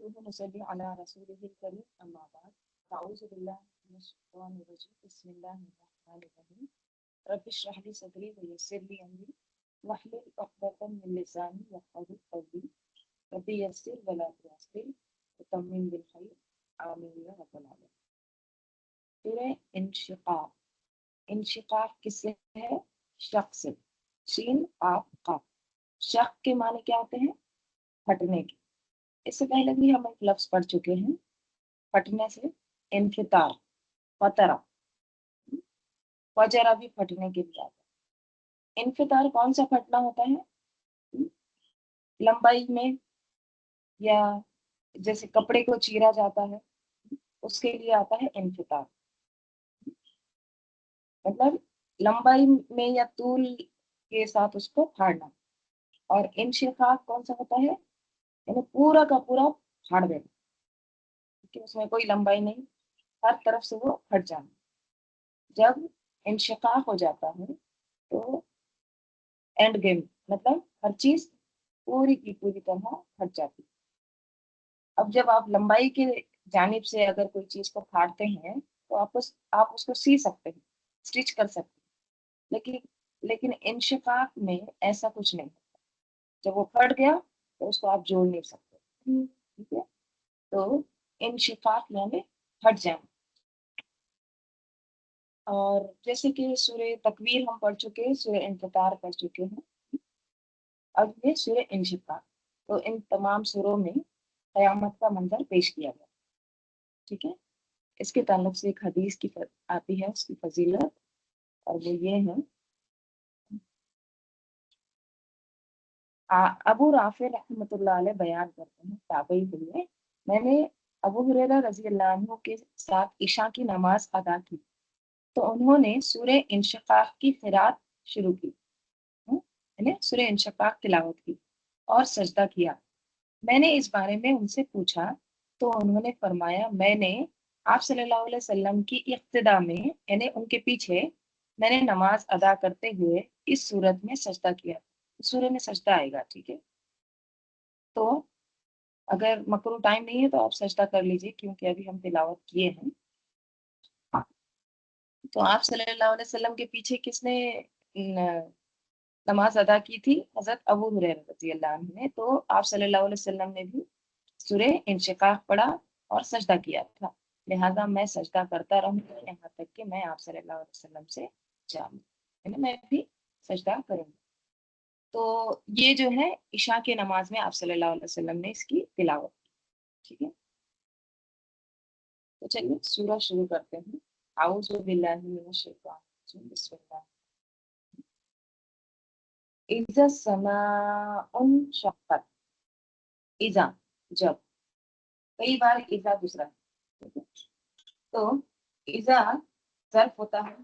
نحمده ونصلي على رسوله الكريم أما بعد أعوذ بالله من الشيطان الرجيم بسم الله الرحمن الرحيم رب اشرح لي صدري ويسر لي أمري واحلل عقدة من لساني يفقهوا قولي رب يسر ولا تعسر وتمم بالخير آمين يا رب العالمين. سورہ انشقاق. انشقاق کس سے ہے؟ شق سے. شین قاف قاف. شق کے معنی کیا ہوتے ہیں؟ پھٹنے کے. اس سے پہلے بھی ہم ایک لفظ پڑھ چکے ہیں پھٹنے سے، انفطار. فطرہ، فجرہ بھی پھٹنے کے لیے آتا ہے. انفطار کون سا پھٹنا ہوتا ہے؟ لمبائی میں، یا جیسے کپڑے کو چیرا جاتا ہے اس کے لیے آتا ہے انفطار. مطلب لمبائی میں یا طول کے ساتھ اس کو پھاڑنا. اور انشقاق کون سا ہوتا ہے؟ یعنی پورا کا پورا پھاڑ دینا، کہ اس میں کوئی لمبائی نہیں، ہر طرف سے وہ پھٹ جانا. جب انشقاق ہو جاتا ہے تو اینڈ گیم، مطلب ہر چیز پوری کی پوری طرح پھٹ جاتی. اب جب آپ لمبائی کی جانب سے اگر کوئی چیز کو پھاڑتے ہیں تو آپ اس کو سی سکتے ہیں، اسٹچ کر سکتے ہیں. لیکن انشقاق میں ایسا کچھ نہیں ہوتا. جب وہ پھٹ گیا تو اس کو آپ جوڑ نہیں سکتے. ٹھیک ہے، تو انشقاق یعنی پھٹ جانا. اور جیسے کہ سورہ تکویر ہم پڑھ چکے ہیں، سورہ انفطار پڑھ چکے ہیں، اب یہ سورہ انشقاق. تو ان تمام سوروں میں قیامت کا منظر پیش کیا گیا. ٹھیک ہے، اس کے تعلق سے ایک حدیث کی آتی ہے، اس کی فضیلت، اور وہ یہ ہے، ابو رافع رحمۃ اللہ علیہ بیان کرتے ہیں، تابعی ہوئے، میں نے ابو ہریرہ رضی اللہ عنہ کے ساتھ عشاء کی نماز ادا کی تو انہوں نے سورہ انشقاق کی قرات شروع کی، یعنی سورہ انشقاق تلاوت کی اور سجدہ کیا. میں نے اس بارے میں ان سے پوچھا تو انہوں نے فرمایا میں نے آپ صلی اللہ علیہ وسلم کی اقتدا میں، یعنی ان کے پیچھے میں نے نماز ادا کرتے ہوئے اس صورت میں سجدہ کیا. سورہ میں سجدہ آئے گا. ٹھیک ہے، تو اگر مکرو ٹائم نہیں ہے تو آپ سجدہ کر لیجئے، کیونکہ ابھی ہم تلاوت کیے ہیں. تو آپ صلی اللہ علیہ وسلم کے پیچھے کس نے نماز ادا کی تھی؟ حضرت ابو ہریرہ رضی اللہ عنہ نے. تو آپ صلی اللہ علیہ وسلم نے بھی سورہ انشقاق پڑھا اور سجدہ کیا تھا، لہذا میں سجدہ کرتا رہوں گا یہاں تک کہ میں آپ صلی اللہ علیہ وسلم سے جاؤں، یعنی میں بھی سجدہ کروں گا. تو یہ جو ہے عشاء کی نماز میں آپ صلی اللہ علیہ وسلم نے اس کی تلاوت کی. ٹھیک ہے، تو چلیے سورہ شروع کرتے ہیں. اعوذ باللہ من الشیطان الرجیم، بسم اللہ. اذا السماء انشقت. اذا جب، کئی بار اذا دوسرا ہے. تو اذا ظرف ہوتا ہے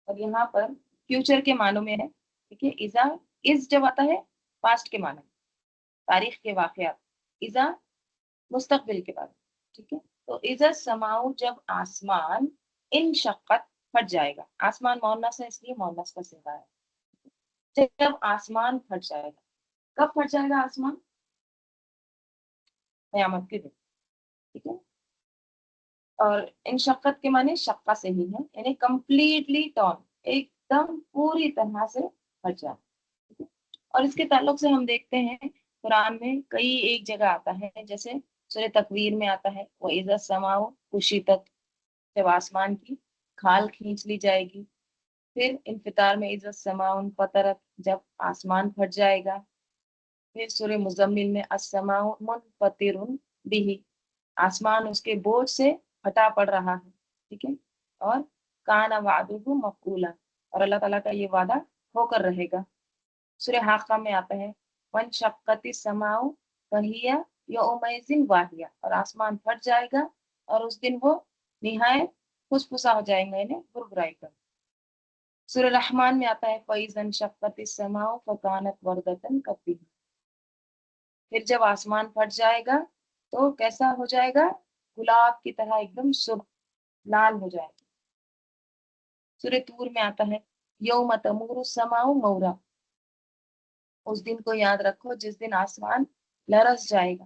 اور یہاں پر فیوچر کے معنوں میں ہے. ٹھیک ہے، اذا از جب آتا ہے پاسٹ کے معنی، تاریخ کے واقعات. اذا مستقبل کے بعد. ٹھیک ہے، تو اذا السماء جب آسمان، انشقت پھٹ جائے گا. آسمان مؤنث ہے اس لیے مؤنث کا صیغہ ہے. جب آسمان پھٹ جائے گا. کب پھٹ جائے گا آسمان؟ قیامت کے دن. ٹھیک ہے، اور انشقت کے معنی شقہ سے ہی ہے، یعنی کمپلیٹلی ٹون، ایک دم پوری طرح سے پھٹ جائے. اور اس کے تعلق سے ہم دیکھتے ہیں قرآن میں کئی ایک جگہ آتا ہے، جیسے سورہ تکویر میں آتا ہے وَإِذَا السَّمَاءُ كُشِطَتْ، جب آسمان کی کھال کھینچ لی جائے گی. پھر انفطار میں اذا السماء انفطرت، جب آسمان پھٹ جائے گا. پھر سورہ مزمل میں السماء منفطر بہ، آسمان اس کے بوجھ سے پھٹا پڑ رہا ہے. ٹھیک ہے، اور کان وعدہ مفعولا، اور اللہ تعالیٰ کا یہ وعدہ ہو کر رہے گا. سورہ حاقہ میں آتا ہے وانشقت السماء فہی یومئذ واہیہ، اور آسمان پھٹ جائے گا اور اس دن وہ نہایت پھسپھسا ہو جائیں گے، یعنی بربرائی کر. سورہ رحمان میں آتا ہے فَإِذَا انشقت السماء فَكَانَتْ وَرْدَةً كَالدِّهْنِ، پھر جب آسمان پھٹ جائے گا تو کیسا ہو جائے گا؟ گلاب کی طرح ایک دم سرخ لال ہو جائے گا. سورہ طور میں آتا ہے یوم تمور السماء مورا، اس دن کو یاد رکھو جس دن آسمان لرز جائے گا.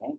right?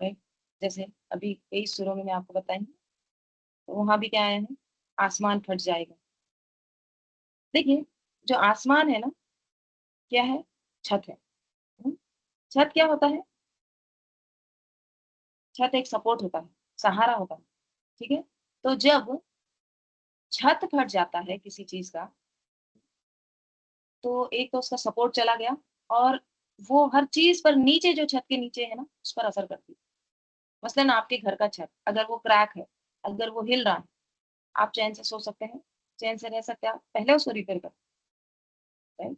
right? جیسے ابھی کئی سوروں میں آپ کو بتائیں گے، تو وہاں بھی کیا آیا ہے، آسمان پھٹ جائے گا. دیکھیے جو آسمان ہے نا، کیا ہے، چھت ہے. ہم، چھت کیا ہوتا ہے، چھت ایک سپورٹ ہوتا ہے، سہارا ہوتا ہے. ٹھیک ہے، تو جب چھت پھٹ جاتا ہے کسی چیز کا، تو ایک تو اس کا سپورٹ چلا گیا، اور وہ ہر چیز پر نیچے جو چھت کے نیچے ہے نا اس پر اثر کرتی ہے. مثلاً آپ کے گھر کا چھت اگر وہ کریک ہے، اگر وہ ہل رہا ہے، آپ چین سے سو سکتے ہیں، چین سے رہ سکتے ہیں، آپ پہلے اس کو ریپیئر کرتے ہیں.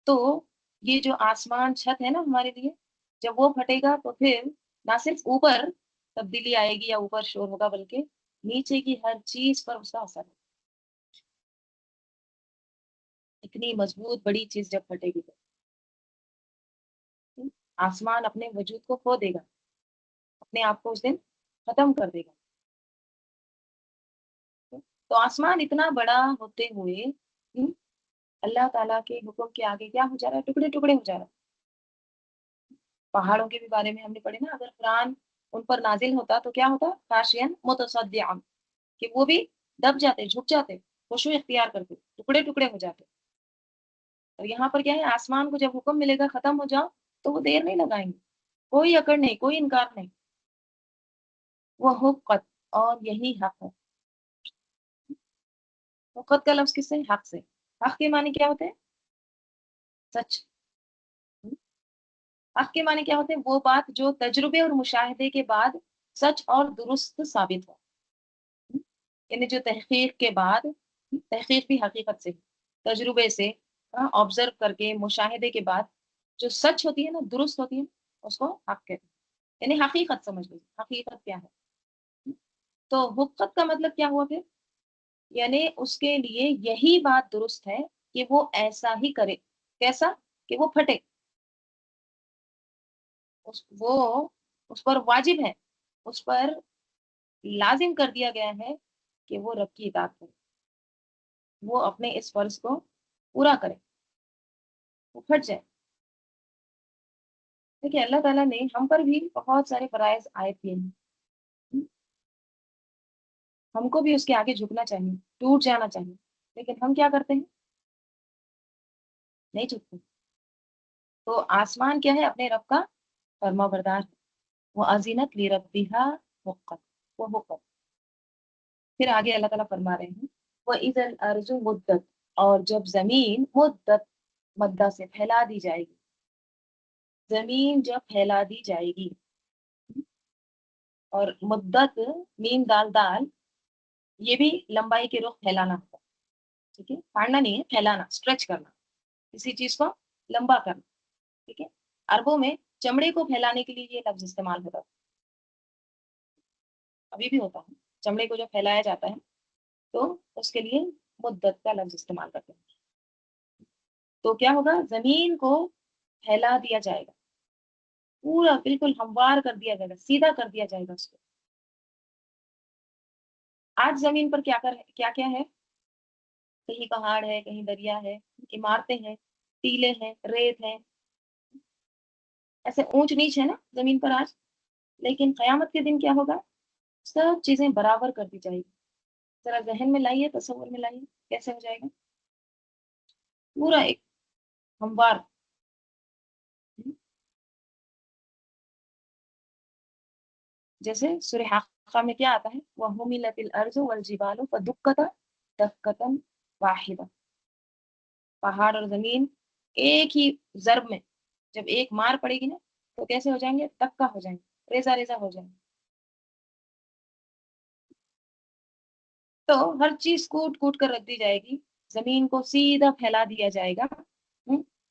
تو یہ جو آسمان چھت ہے نا ہمارے لیے، جب وہ پھٹے گا تو پھر نہ صرف اوپر تبدیلی آئے گی یا اوپر شور ہوگا، بلکہ نیچے کی ہر چیز پر اس کا اثر ہے. اتنی مضبوط بڑی چیز جب پھٹے گی تو آسمان اپنے وجود کو کھو دے گا، اپنے آپ کو اس دن ختم کر دے گا. تو آسمان اتنا بڑا ہوتے ہوئے اللہ تعالیٰ کے حکم کے آگے کیا ہو جا رہا ہے، ٹکڑے ٹکڑے ہو جا رہا ہے. پہاڑوں کے بھی بارے میں ہم نے پڑھے نا، اگر قرآن ان پر نازل ہوتا تو کیا ہوتا، خاشعا متصدعا، کہ وہ بھی دب جاتے، جھک جاتے، خشوع اختیار کرتے، ٹکڑے ٹکڑے ہو جاتے. اور یہاں پر کیا ہے، آسمان کو جب حکم ملے گا ختم ہو جاؤ، تو وہ دیر نہیں لگائیں گے، کوئی اکڑ نہیں، کوئی انکار نہیں. وہ حقت، اور یہی حق ہے. حقت کا لفظ کس سے، حق سے. حق کے معنی کیا ہوتے ہیں، سچ. حق کے معنی کیا ہوتے ہیں، وہ بات جو تجربے اور مشاہدے کے بعد سچ اور درست ثابت ہو. یعنی جو تحقیق کے بعد، تحقیق بھی حقیقت سے، تجربے سے، آبزرو کر کے، مشاہدے کے بعد جو سچ ہوتی ہے نا، درست ہوتی ہے، اس کو حق کہتے ہیں. یعنی حقیقت سمجھ لیجیے، حقیقت کیا ہے. تو حقت کا مطلب کیا ہوا پھر، یعنی اس کے لیے یہی بات درست ہے کہ وہ ایسا ہی کرے. کیسا، کہ وہ پھٹے. وہ اس پر واجب ہے، اس پر لازم کر دیا گیا ہے کہ وہ رب کی اطاعت کرے، وہ اپنے اس فرض کو پورا کرے، وہ پھٹ جائے. دیکھیے اللہ تعالیٰ نے ہم پر بھی بہت سارے فرائض عائد کیے ہیں، ہم کو بھی اس کے آگے جھکنا چاہیے، ٹوٹ جانا چاہیے، لیکن ہم کیا کرتے ہیں، نہیں جھکتے. تو آسمان کیا ہے، اپنے رب کا فرما بردار ہے. وہ عزینت لی ربیہا حقت، وہ حقت. پھر آگے اللہ تعالیٰ فرما رہے ہیں، وہ اذا الارض مدت، اور جب زمین مدت، مدہ سے پھیلا دی جائے گی. زمین جب پھیلا دی جائے گی، اور مدت، میم دال دال، یہ بھی لمبائی کے رخ پھیلانا ہوتا ہے. ٹھیک ہے، پھاڑنا نہیں ہے، پھیلانا، اسٹریچ کرنا، کسی چیز کو لمبا کرنا. ٹھیک ہے، عربوں میں چمڑے کو پھیلانے کے لیے یہ لفظ استعمال ہوتا ہے، ابھی بھی ہوتا ہے. چمڑے کو جو پھیلایا جاتا ہے تو اس کے لیے مدت کا لفظ استعمال کرتے ہیں. تو کیا ہوگا، زمین کو پھیلا دیا جائے گا، پورا بالکل ہموار کر دیا جائے گا، سیدھا کر دیا جائے گا اس کو. آج زمین پر کیا کیا ہے، کہیں پہاڑ ہے، کہیں دریا ہے، عمارتیں ہیں، ٹیلے ہیں، ریت ہے، ایسے اونچ نیچ ہے نا زمین پر آج. لیکن قیامت کے دن کیا ہوگا، سب چیزیں برابر کر دی جائے گی. ذرا ذہن میں لائیے، تصور میں لائیے، کیسے ہو جائے گا، پورا ایک ہموار. جیسے سورہ حاقہ میں کیا آتا ہے، وَحُمِلَتِ الْأَرْضُ وَالْجِبَالُ فَدُكَّتَا دَكَّةً وَاحِدَةً. پہاڑ اور زمین ایک ہی ضرب میں جب ایک مار پڑے گی نا، تو کیسے ہو جائیں گے، دکا ہو جائیں گے، ریزہ ریزہ ہو جائیں گے. تو ہر چیز کوٹ کوٹ کر رکھ دی جائے گی، زمین کو سیدھا پھیلا دیا جائے گا.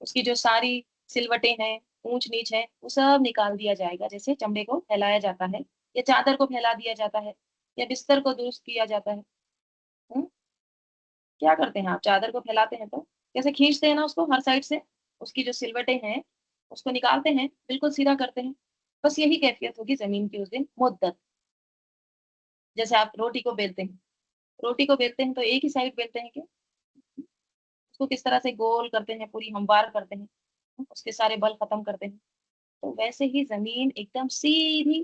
اس کی جو ساری سلوٹیں ہیں، اونچ نیچ ہے، وہ سب نکال دیا جائے گا، جیسے چمڑے کو پھیلایا جاتا ہے، یا چادر کو پھیلا دیا جاتا ہے، یا بستر کو درست کیا جاتا ہے. ہم، کیا کرتے ہیں آپ، چادر کو پھیلاتے ہیں تو کیسے کھینچتے ہیں نا اس کو ہر سائڈ سے، اس کی جو سلوٹیں ہیں اس کو نکالتے ہیں، بالکل سیدھا کرتے ہیں. بس یہی کیفیت ہوگی زمین کی اس دن مدت. جیسے آپ روٹی کو بیلتے ہیں، روٹی کو بیلتے ہیں تو ایک ہی سائڈ بیلتے ہیں کہ اس کو کس طرح سے گول کرتے ہیں، پوری ہموار کرتے ہیں، اس کے سارے بل ختم کرتے ہیں. تو ویسے ہی زمین ایک دم سیدھی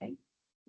right?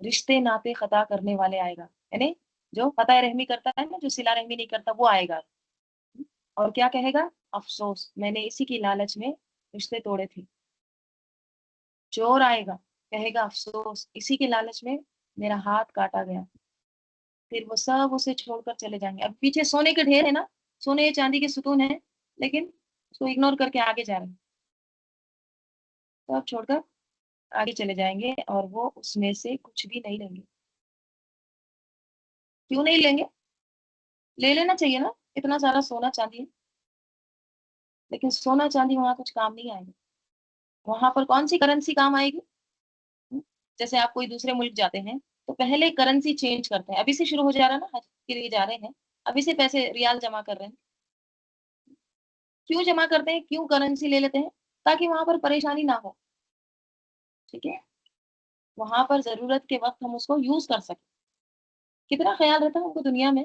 رشتے ناطے خطا کرنے والے آئے گا، یعنی جو قطع رحمی کرتا ہے نا، جو صلہ رحمی نہیں کرتا وہ آئے گا، اور کیا کہے گا؟ افسوس، میں نے اسی کی لالچ میں رشتے توڑے تھے۔ چور آئے گا، کہے گا افسوس، اسی کے لالچ میں میرا ہاتھ کاٹا گیا۔ پھر وہ سب اسے چھوڑ کر چلے جائیں گے۔ اب پیچھے سونے کے ڈھیر ہے نا، سونے چاندی کے ستون ہیں، لیکن اس کو اگنور کر کے آگے جا رہے ہیں، سب چھوڑ کر آگے چلے جائیں گے، اور وہ اس میں سے کچھ بھی نہیں لیں گے۔ کیوں نہیں لیں گے؟ لے لینا چاہیے نا، اتنا سارا سونا چاندی ہے، لیکن سونا چاندی وہاں کچھ کام نہیں آئے گا۔ وہاں پر کون سی کرنسی کام آئے گی؟ جیسے آپ کوئی دوسرے ملک جاتے ہیں تو پہلے کرنسی چینج کرتے ہیں، ابھی سے شروع ہو جا رہا ہے نا، حج کے لیے جا رہے ہیں، ابھی سے پیسے ریال جمع کر رہے ہیں۔ کیوں جمع کرتے ہیں؟ کیوں کرنسی لے لیتے ہیں؟ تاکہ وہاں پر پریشانی نہ ہو، ٹھیک ہے، وہاں پر ضرورت کے وقت ہم اس کو یوز کر سکیں۔ کتنا خیال رہتا ہے ہم کو دنیا میں،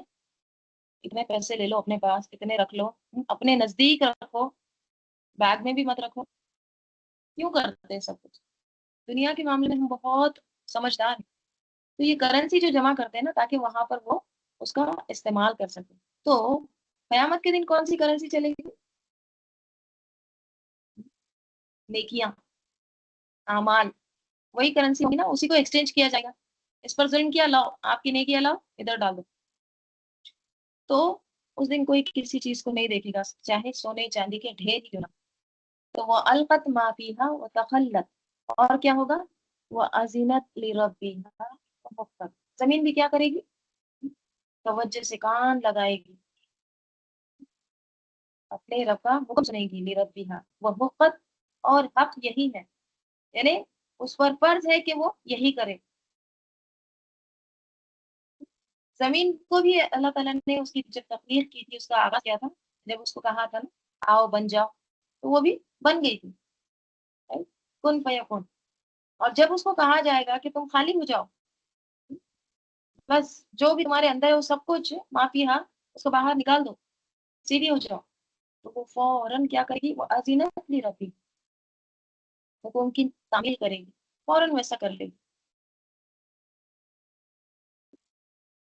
اتنے پیسے لے لو اپنے پاس، اتنے رکھ لو، اپنے نزدیک رکھو، بیگ میں بھی مت رکھو۔ کیوں کرتے ہیں سب کچھ؟ دنیا کے معاملے میں ہم بہت سمجھدار ہیں۔ تو یہ کرنسی جو جمع کرتے ہیں نا، تاکہ وہاں پر وہ اس کا استعمال کر سکے۔ تو قیامت کے دن کون سی کرنسی چلے گی؟ نیکیاں، اعمال، وہی کرنسی ہوگی نا، اسی کو ایکسچینج کیا جائے گا۔ اس پر ظلم کیا، لاؤ آپ کی نیکیاں لاؤ، ادھر ڈال دو۔ تو اس دن کوئی کسی چیز کو نہیں دیکھے گا، چاہے سونے چاندی کے ڈھیر ہی کیوں نہ۔ تو وہ القت ما فیہا وتخلت، اور کیا ہوگا؟ وہ ازینت لربیہا، زمین بھی کیا کرے گی؟ توجہ سے کان لگائے گی، اپنے رب کا حکم سنے گی، لربیہا وہ حقت، اور حق یہی ہے، یعنی اس پر فرض ہے کہ وہ یہی کرے۔ زمین کو بھی اللہ تعالیٰ نے اس کی جب تخلیق کی تھی، اس کا آغاز کیا تھا، جب اس کو کہا تھا نا آؤ بن جاؤ، تو وہ بھی بن گئی تھی، کن فیکون۔ اور جب اس کو کہا جائے گا کہ تم خالی ہو جاؤ، بس جو بھی تمہارے اندر ہے وہ سب کچھ معافی ہاں، اس کو باہر نکال دو، سیدھی ہو جاؤ، تو وہ فوراً کیا کرے گی؟ وہ ازینت لی ربی، حکم کی تعمیل کرے گی، فوراً ویسا کر لے گی،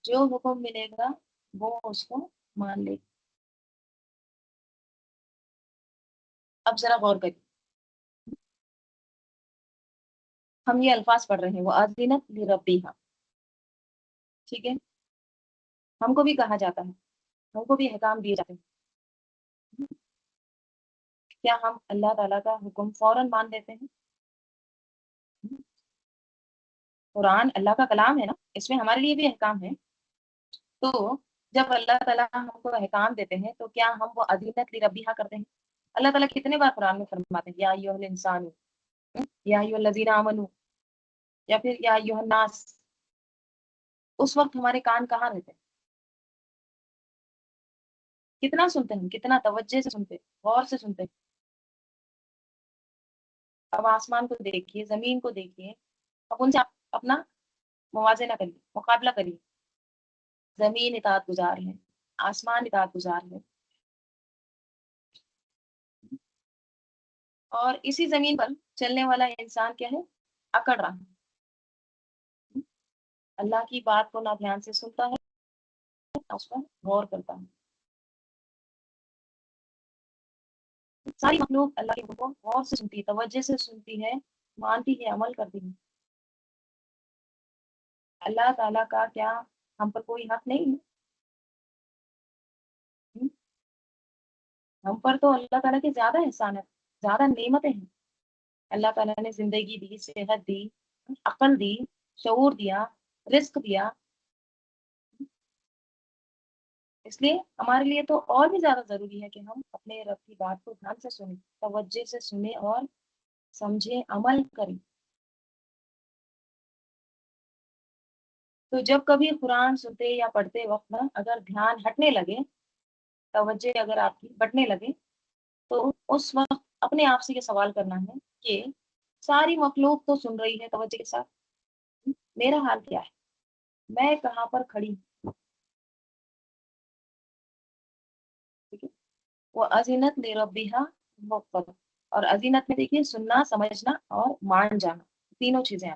جو حکم ملے گا وہ اس کو مان لے گی۔ اب ذرا غور کریے، ہم یہ الفاظ پڑھ رہے ہیں، وہ ازینت لی ربیہا، ٹھیک ہے، ہم کو بھی کہا جاتا ہے، ہم کو بھی احکام دیے جاتے ہیں، کیا ہم اللہ تعالیٰ کا حکم فوراً مان لیتے ہیں؟ قرآن اللہ کا کلام ہے نا، اس میں ہمارے لیے بھی احکام ہے، تو جب اللہ تعالیٰ ہم کو احکام دیتے ہیں تو کیا ہم وہ ازینت لربیہا کرتے ہیں؟ اللہ تعالیٰ کتنے بار قرآن میں فرماتے ہیں یا ایھا الانسان، یا ایھا الذین آمنوا، یا پھر یا ایھا الناس، اس وقت ہمارے کان کہاں رہتے ہیں؟ کتنا سنتے ہیں، کتنا توجہ سے سنتے ہیں، غور سے سنتے ہیں۔ اب آسمان کو دیکھیے، زمین کو دیکھیے، اب ان سے اپنا موازنہ کریے، مقابلہ کریے، زمین اطاعت گزار ہے، آسمان اطاعت گزار ہے، اور اسی زمین پر چلنے والا انسان کیا ہے؟ اکڑ رہا ہے، اللہ کی بات کو نہ دھیان سے سنتا ہے، نہ اس پر غور کرتا ہے۔ ساری مخلوق اللہ کے حکم کو غور سے سنتی ہے، توجہ سے سنتی ہے، مانتی ہے، عمل کرتی ہے۔ اللہ تعالیٰ کا کیا ہم پر کوئی حق نہیں ہے؟ ہم پر تو اللہ تعالیٰ کے زیادہ احسان ہے، زیادہ نعمتیں ہیں۔ اللہ تعالیٰ نے زندگی دی، صحت دی، عقل دی، شعور دیا، رزق دیا، اس لیے ہمارے لیے تو اور بھی زیادہ ضروری ہے کہ ہم اپنے رب کی بات کو دھیان سے سنیں، توجہ سے سنیں اور سمجھیں، عمل کریں۔ تو جب کبھی قرآن سنتے یا پڑھتے وقت نا اگر دھیان ہٹنے لگے، توجہ اگر آپ کی بٹنے لگے، تو اس وقت اپنے آپ سے یہ سوال کرنا ہے کہ ساری مخلوق تو سن رہی ہے توجہ کے ساتھ، میرا حال کیا ہے؟ میں کہاں پر کھڑی ہوں؟ ٹھیک ہے، وہ ازینت لربیہا وقت، اور ازینت میں دیکھیے سننا، سمجھنا اور مان جانا، تینوں چیزیں ہیں۔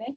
right?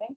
right?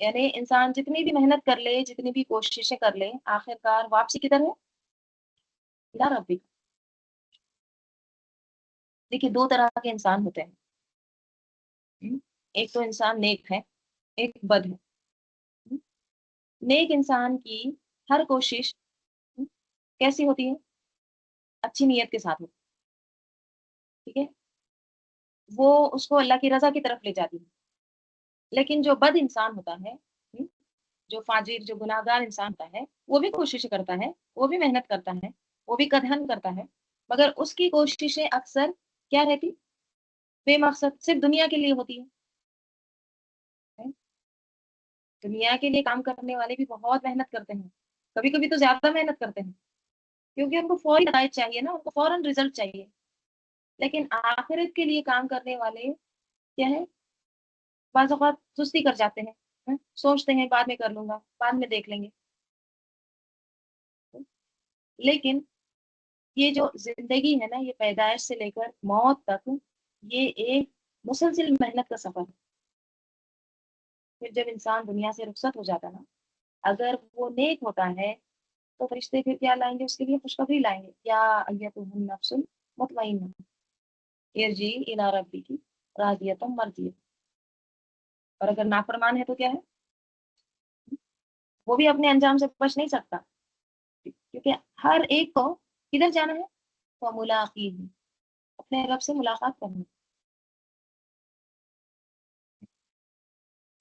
یعنی انسان جتنی بھی محنت کر لے، جتنی بھی کوششیں کر لے، آخرکار واپسی کدھر ہے؟ الی ربک۔ دیکھیے 2 طرح کے انسان ہوتے ہیں۔ ایک تو انسان نیک ہے، ایک بد ہے۔ نیک انسان کی ہر کوشش کیسی ہوتی ہے؟ اچھی نیت کے ساتھ ہوتی ہے، ٹھیک ہے؟ وہ اس کو اللہ کی رضا کی طرف لے جاتی ہے۔ لیکن جو بد انسان ہوتا ہے، جو فاجر، جو گناہگار انسان ہوتا ہے، وہ بھی کوشش کرتا ہے، وہ بھی محنت کرتا ہے، وہ بھی کدھن کرتا ہے، مگر اس کی کوششیں اکثر کیا رہتی؟ بے مقصد، صرف دنیا کے لیے ہوتی ہے۔ دنیا کے لیے کام کرنے والے بھی بہت محنت کرتے ہیں، کبھی کبھی تو زیادہ محنت کرتے ہیں، کیونکہ ان کو فوری نتائج چاہیے نا، ان کو فوراً رزلٹ چاہیے۔ لیکن آخرت کے لیے کام کرنے والے کیا ہے؟ بعض اوقات سستی کر جاتے ہیں، سوچتے ہیں بعد میں کر لوں گا، بعد میں دیکھ لیں گے۔ لیکن یہ جو زندگی ہے نا، یہ پیدائش سے لے کر موت تک یہ ایک مسلسل محنت کا سفر ہے۔ پھر جب انسان دنیا سے رخصت ہو جاتا ہے نا، اگر وہ نیک ہوتا ہے تو فرشتے پھر کیا لائیں گے؟ اس کے لیے خوشخبری لائیں گے، یا ایتھا النفس المطمئنہ ارجعی الی ربک راضیۃ مرضیہ۔ اور اگر نافرمان ہے تو کیا ہے؟ وہ بھی اپنے انجام سے بچ نہیں سکتا، کیونکہ ہر ایک کو کدھر جانا ہے؟ وملاقیہ، اپنے رب سے ملاقات کرنا۔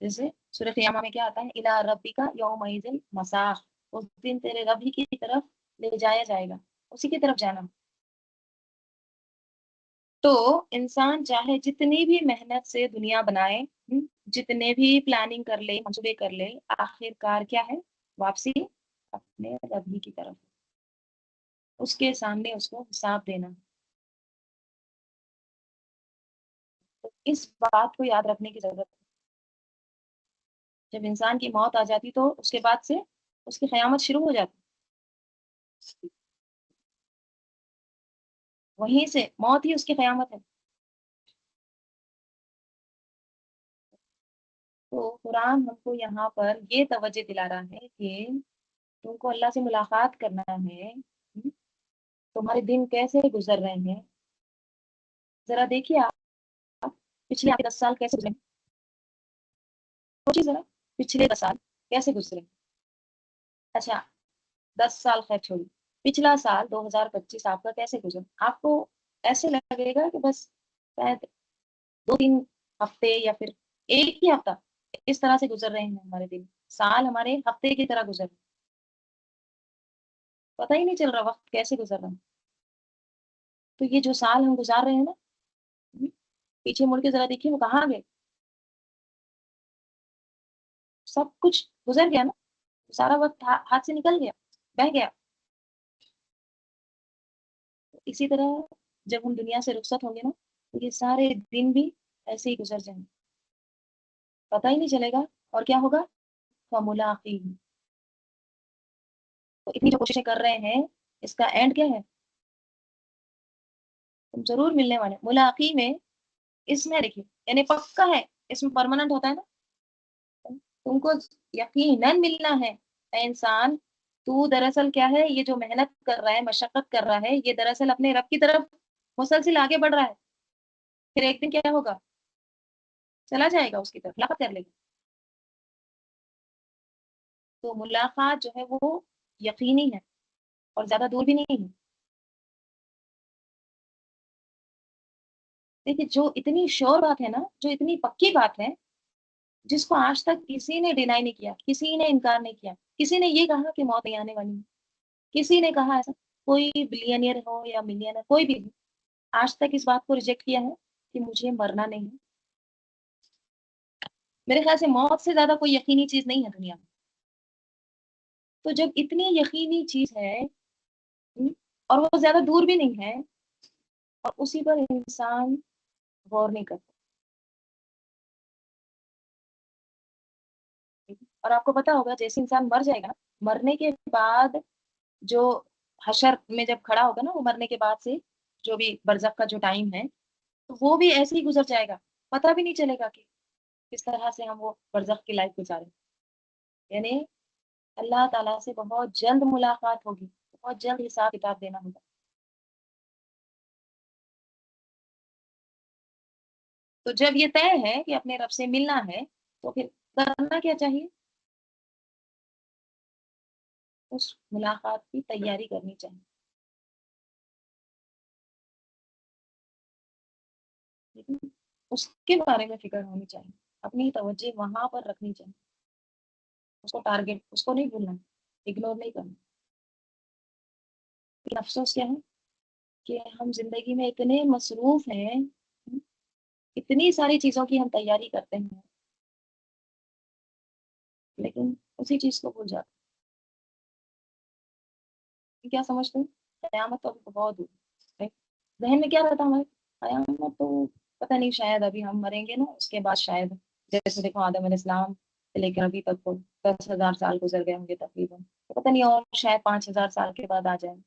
جیسے سورہ قیامہ میں کیا آتا ہے؟ الی ربک یومئذ المساق، اس دن تیرے رب ہی کی طرف لے جایا جائے گا، اسی کی طرف جانا۔ تو انسان چاہے جتنی بھی محنت سے دنیا بنائے، جتنے بھی پلاننگ کر لے، منصوبے کر لے، آخر کار کیا ہے؟ واپسی اپنے رب ہی کی طرف، اس کے سامنے اس کو حساب دینا۔ تو اس بات کو یاد رکھنے کی ضرورت ہے۔ جب انسان کی موت آ جاتی تو اس کے بعد سے اس کی قیامت شروع ہو جاتی، وہیں سے موت ہی اس کی قیامت ہے۔ تو قرآن ہم کو یہاں پر یہ توجہ دلا رہا ہے کہ تم کو اللہ سے ملاقات کرنا ہے، تمہارے دن کیسے گزر رہے ہیں، ذرا دیکھیے آپ پچھلے 10 سال کیسے گزرے، سوچیے ذرا پچھلے 10 سال کیسے گزرے۔ اچھا 10 سال خیر چھوڑی، پچھلا سال 2025 آپ کا کیسے گزرا؟ آپ کو ایسے لگے گا کہ بس شاید 2-3 ہفتے یا پھر ایک ہی ہفتہ اس طرح سے گزر رہے ہیں ہمارے دن، سال ہمارے ہفتے کی طرح گزر رہے، پتہ ہی نہیں چل رہا وقت کیسے گزر رہا ہے۔ تو یہ جو سال ہم گزار رہے ہیں نا، پیچھے مڑ کے ذرا دیکھیے وہ کہاں گئے، سب کچھ گزر گیا نا، سارا وقت ہاتھ سے نکل گیا، بہ گیا۔ اسی طرح جب ہم دنیا سے رخصت ہوں گے نا، تو یہ سارے دن بھی ایسے ہی گزر جائیں گے، پتہ ہی نہیں چلے گا، اور کیا ہوگا؟ فملاقیہ، تو اتنی جو کوششیں کر رہے ہیں اس کا اینڈ کیا ہے؟ تم ضرور ملنے والے ملاقی میں، اس میں دیکھیے یعنی پکا ہے، اس میں پرماننٹ ہوتا ہے نا، تم کو یقیناً ملنا ہے۔ اے انسان، تو دراصل کیا ہے؟ یہ جو محنت کر رہا ہے، مشقت کر رہا ہے، یہ دراصل اپنے رب کی طرف مسلسل آگے بڑھ رہا ہے، پھر ایک دن کیا ہوگا؟ چلا جائے گا اس کی طرف، ملاقات کر لے گا۔ تو ملاقات جو ہے وہ یقینی ہے اور زیادہ دور بھی نہیں ہے۔ دیکھیے جو اتنی شور بات ہے نا، جو اتنی پکی بات ہے، جس کو آج تک کسی نے ڈینائی نہیں کیا، کسی نے انکار نہیں کیا، کسی نے یہ کہا کہ موت نہیں آنے والی ہے، کسی نے کہا ایسا، کوئی بلینئر ہو یا ملینئر، کوئی بھی آج تک اس بات کو ریجیکٹ کیا ہے کہ مجھے مرنا نہیں ہے؟ میرے خیال سے موت سے زیادہ کوئی یقینی چیز نہیں ہے دنیا میں۔ تو جب اتنی یقینی چیز ہے، اور وہ زیادہ دور بھی نہیں ہے، اور اسی پر انسان غور نہیں کرتا، اور آپ کو پتا ہوگا جیسے انسان مر جائے گا، مرنے کے بعد جو حشر میں جب کھڑا ہوگا نا، وہ مرنے کے بعد سے جو بھی برزخ کا جو ٹائم ہے، تو وہ بھی ایسے ہی گزر جائے گا، پتہ بھی نہیں چلے گا کہ کس طرح سے ہم وہ برزخ کی لائف گزارے۔ یعنی اللہ تعالیٰ سے بہت جلد ملاقات ہوگی، بہت جلد حساب کتاب دینا ہوگا. تو جب یہ طے ہے کہ اپنے رب سے ملنا ہے تو پھر کرنا کیا چاہیے؟ اس ملاقات کی تیاری کرنی چاہیے. ٹھیک ہے؟ اس کے بارے میں فکر ہونی چاہیے، اپنی توجہ وہاں پر رکھنی چاہیے، اس کو ٹارگیٹ، اس کو نہیں بھولنا، اگنور نہیں کرنا. لیکن افسوس کیا ہے کہ ہم زندگی میں اتنے مصروف ہیں، اتنی ساری چیزوں کی ہم تیاری کرتے ہیں، لیکن اسی چیز کو بھول جاتے ہیں. کیا سمجھتے ہیں قیامت تو ابھی بہت دور ہے. ذہن میں کیا رہتا ہے ہمارے، قیامت تو پتہ نہیں، شاید ابھی ہم مریں گے نا اس کے بعد شاید، جیسے دیکھو آدم علیہ السلام سے لے کر ابھی تک تو 10,000 سال گزر گئے ہوں گے تقریباً، تو پتہ نہیں اور شاید 5,000 سال کے بعد آ جائیں.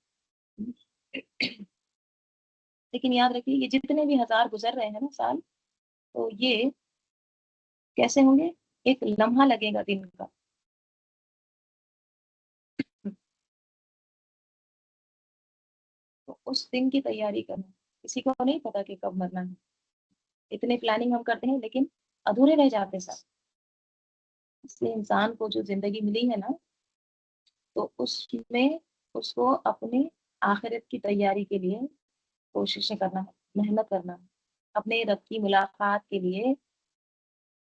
لیکن یاد رکھیے یہ جتنے بھی ہزار گزر رہے ہیں نا سال، تو یہ کیسے ہوں گے، ایک لمحہ لگے گا دن کا. تو اس دن کی تیاری کرنا، کسی کو نہیں پتا کہ کب مرنا ہے. اتنے پلاننگ ہم کرتے ہیں لیکن ادھورے رہ جاتے ہیں سب. اس لیے انسان کو جو زندگی ملی ہے نا، تو اس میں اس کو اپنی آخرت کی تیاری کے لیے کوششیں کرنا ہے، محنت کرنا ہے، اپنے رب کی ملاقات کے لیے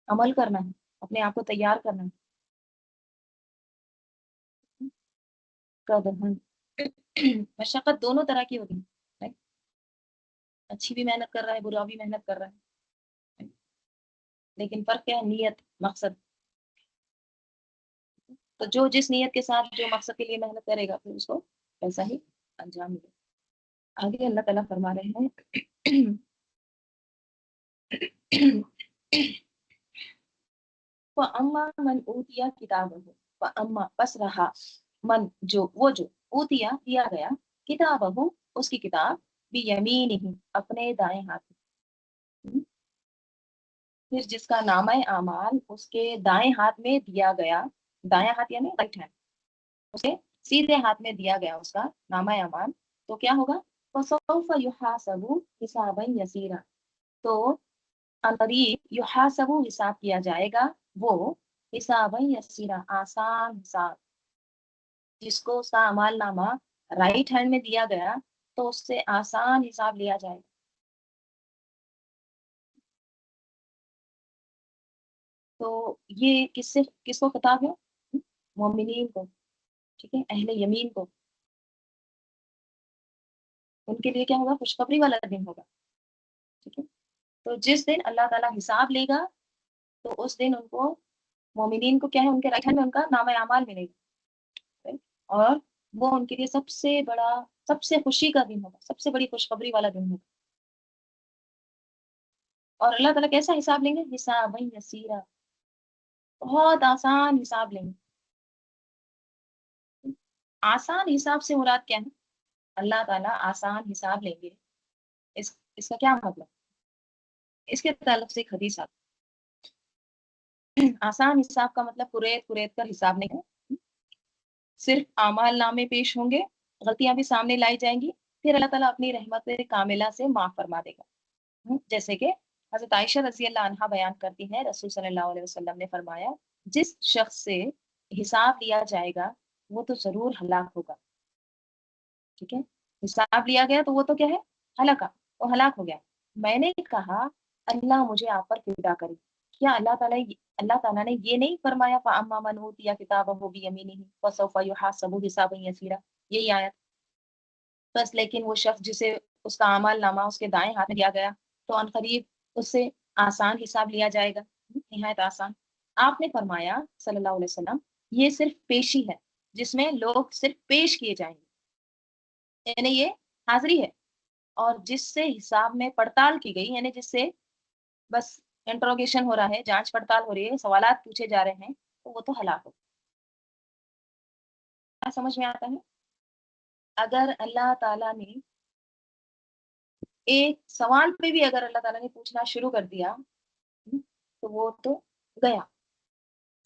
عمل کرنا ہے، اپنے آپ کو تیار کرنا ہے. قدم مشقت دونوں طرح کی ہوتی ہے، اچھی بھی محنت کر رہا ہے، برا بھی محنت کر رہا ہے، لیکن فرق کیا ہے، نیت، مقصد. تو جو جس نیت کے ساتھ جو مقصد کے لیے محنت کرے گا پھر اس کو ایسا ہی انجام ملے. آگے اللہ تعالیٰ فرما رہے ہیں وَأَمَّا مَنْ أُوتِيَ كِتَابَهُ، وَأَمَّا پس رہا، من جو، وہ جو، اوتیا دیا گیا، کتابہ اس کی کتاب، بیمینہ اپنے دائیں ہاتھ میں. پھر جس کا نامہ اعمال اس کے دائیں ہاتھ میں دیا گیا، دائیں ہاتھ یعنی رائٹ ہینڈ، اسے سیدھے ہاتھ میں دیا گیا اس کا نامہ اعمال، تو کیا ہوگا، فَسَوْفَ يُحَاسَبُ حِسَابًا يَسِيرًا، تو قریب یحاسب حساب کیا جائے گا، وہ حسابًا یسیرا آسان حساب. جس کو اس کا اعمال نامہ رائٹ ہینڈ میں دیا گیا تو اس سے آسان حساب لیا جائے گا. تو یہ کس کو خطاب ہے، مومنین کو. ٹھیک ہے، اہل یمین کو، ان کے لیے کیا ہوگا، خوشخبری والا دن ہوگا. ٹھیک ہے، تو جس دن اللہ تعالیٰ حساب لے گا تو اس دن ان کو، مومنین کو کیا ہے، ان کے رائٹ ہینڈ میں ان کا نامہ اعمال ملے گا، اور وہ ان کے لیے سب سے بڑا، سب سے خوشی کا دن ہوگا، سب سے بڑی خوشخبری والا دن ہوگا. اور اللہ تعالیٰ کیسا حساب لیں گے، حساب یسیرا، بہت آسان حساب لیں گے. آسان حساب سے مراد کیا ہے، اللہ تعالیٰ آسان حساب لیں گے، اس کا کیا مطلب، اس کے تعلق سے ایک حدیث آتی ہے. آسان حساب کا مطلب قریت قریت کا حساب نہیں ہے، صرف اعمال نامے پیش ہوں گے، غلطیاں بھی سامنے لائی جائیں گی، پھر اللہ تعالیٰ اپنی رحمت کاملہ سے معاف فرما دے گا. جیسے کہ حضرت عائشہ رضی اللہ عنہا بیان کرتی ہیں، رسول صلی اللہ علیہ وسلم نے فرمایا، جس شخص سے حساب لیا جائے گا وہ تو ضرور ہلاک ہوگا. ٹھیک ہے، حساب لیا گیا تو وہ تو کیا ہے، ہلاکا، وہ ہلاک ہو گیا. میں نے کہا اللہ مجھے آپ پر فدا کرے، کیا اللہ تعالیٰ نے یہ نہیں فرمایا فَأَمَّا مَنْ أُوتِيَ كِتَابَهُ بِيَمِينِهِ فَسَوْفَ يُحَاسَبُ حِسَابًا يَسِيرًا، یہی آیت. بس لیکن وہ شخص جسے اس کا اعمال نامہ اس کے دائیں ہاتھ میں دیا گیا تو ان قریب اس سے آسان حساب لیا جائے گا، نہایت آسان. آپ نے فرمایا صلی اللہ علیہ وسلم، یہ صرف پیشی ہے جس میں لوگ صرف پیش کیے جائیں گے، یعنی یہ حاضری ہے. اور جس سے حساب میں پڑتال کی گئی، یعنی جس سے بس انٹروگیشن ہو رہا ہے، جانچ پڑتال ہو رہی ہے، سوالات پوچھے جا رہے ہیں، تو وہ تو ہلاک ہو. کیا سمجھ میں آتا ہے، اگر اللہ تعالیٰ نے ایک سوال پہ بھی اگر اللہ تعالیٰ نے پوچھنا شروع کر دیا تو وہ تو گیا.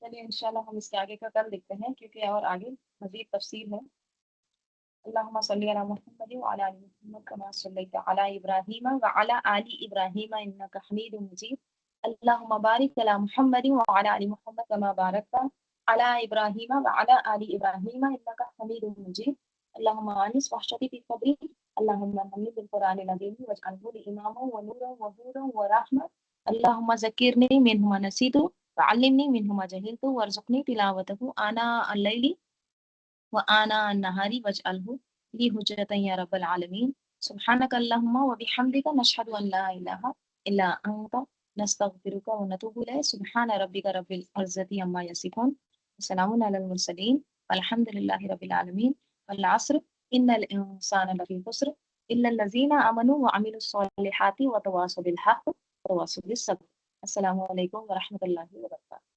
چلیے انشاءاللہ ہم اس کے آگے کا کل دیکھتے ہیں کیونکہ اور آگے مزید تفصیل ہے. اللهم صل على محمد وعلى ال محمد كما صليت على ابراهيم وعلى ال ابراهيم انك حميد مجيد. اللهم بارك على محمد وعلى ال محمد كما باركت على ابراهيم وعلى ال ابراهيم انك حميد مجيد. اللهم انس وحشتي في قبري. اللهم ارحمني بالقران العظيم واجعله لي اماما ونورا وهدى ورحمه. اللهم ذكرني منه ما نسيت وعلمني منه ما جهلت وارزقني تلاوته آناء الليل وآناء النهار واجعله لي حجة يا رب العالمين. سبحانك اللهم وبحمدك نشهد أن لا إله إلا أنت نستغفرك ونتوب إليك. سبحان ربك رب العزة عما يصفون وسلام على المرسلين والحمد لله رب العالمين. والعصر إن الإنسان لفي خسر إلا الذين آمنوا وعملوا الصالحات وتواصوا بالحق وتواصوا بالصبر. السلام علیکم ورحمۃ اللہ وبرکاتہ.